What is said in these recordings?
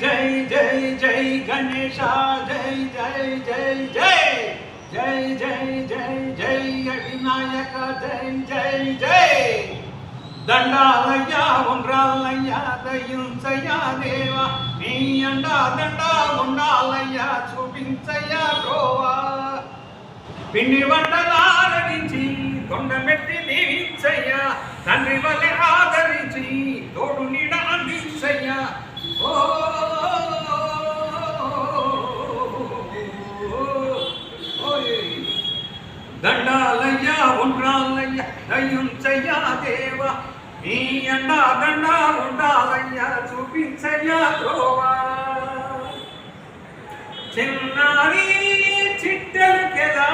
జై జై జై గణేశ జై జై జై జై జై జై జై జై వినాయక జై జై జై దండాలయ్యా ఉండ్రాలయ్యా దయించయ్యా దేవా నీ అండా దండా ఉండాలయ్యా చూపించయ్యా గోవా పిండి వంటలారగించి కొండమెట్టి దీవించయ్యా తండ్రి వలె ఆదరించి తోడు నీడ అందించయ్యా ఓ దండాలయ్యా ఉండ్రాలయ్యా దయించయ్యా దేవా నీ అండా దండా ఉండాలయ్యా చూపించయ్యా ద్రోవా చిన్నారి చిట్టెలకెలా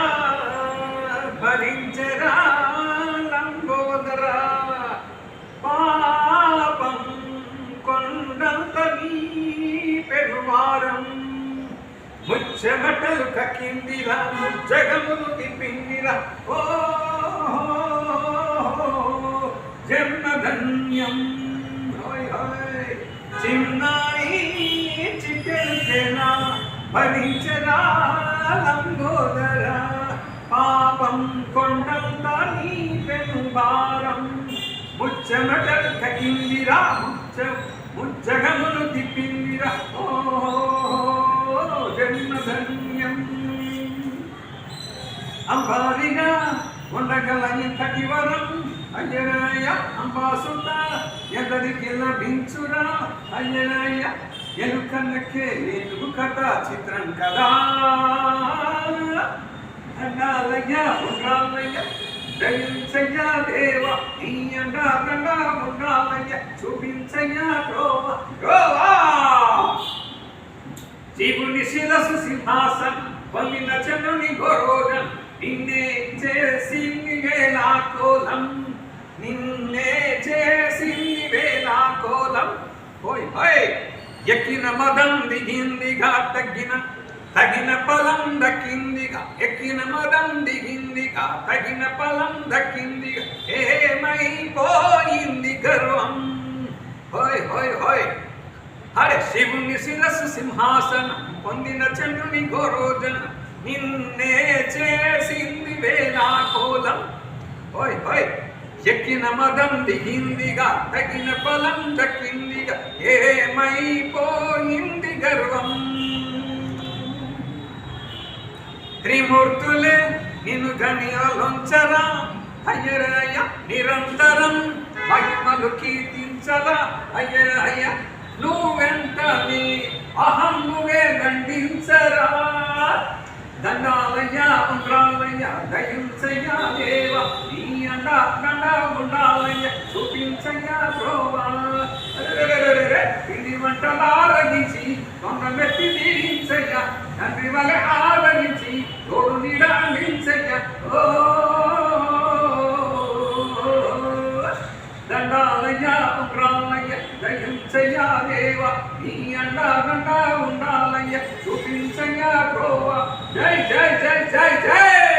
భరించరా లంబోదరా పాపం కొండంత నీ పెరువారం ముచ్చమటలు కక్కిందిరా ముచ్చగములు తిప్పిందిరా ఓ జన్మధన్యం చిన్నాయి చిట్టెలకెలా భరించరా లంబోదరా పాపం కొండంత నీ పెనుభారం ముచ్చమటలు కక్కిందిరా ముచ్చగములు తిప్పిందిరా ఓ జన్మధన్యం అంబారిగా ఉండగల ఇంతటి వరం అయ్యరాయ అంబాసుత ఎదరికి లభించురా అయ్యరాయ ఎలుకన్నకే ఏనుగు కథ చిత్రం కదా దండాలయ్యా ఉండాలయ్యా దయించయ్యా దేవా నీ అండా దండా ఉండాలయ్యా చూపించయ్యా గోవా గోవా జీవుని శిరసు సింహాసనం వల్లిన చంద్రుని గోరోగం నిన్నే చేసింది వేళాకోలం నిన్నే చేసింది వేళాకోలం హోయ్ హోయ్ ఎక్కిన మదం దిగిందిగా తగిన ఫలం దక్కిందిగా ఎక్కిన మదం దిగిందిగా తగిన ఫలం దక్కిందిగా ఏమైపోయింది గర్వం హోయ్ హోయ్ హోయ్ హరే శివుని శిరస్సు సింహాసనం పొందిన చంద్రుని గోరోజన నిన్నే చేసింది వేళాకోలం హోయ్ హోయ్ ఎక్కిన మదం దిగిందిగా తగిన ఫలం దక్కిందిగా ఏమైపోయింది గర్వం త్రిమూర్తులే నిన్ను గణ్యాలొంచరా అయ్యరయ్య నిరంతరం మహిమలు కీర్తించరా అయ్యరయ్య నువ్వెంటని అహం నువ్వే దండించరా దండాలయ్యా ఉండ్రాలయ్యా దయించయ్యా దేవా నీ అండా దండా ఉండాలయ్యా చూపించయ్యా ద్రోవా పిండి వంటలారగించి కొండమెట్టి దీవించయ్యా తండ్రి వలె ఆదరించి తోడు నీడ అందించయ్యా ఓ దండాలయ్యా ఉండ్రాలయ్యా దయించయ్యా దేవా నీ అండా దండా ఉండాలయ్యా చూపించయ్యా గోవా జై జై జై జై జై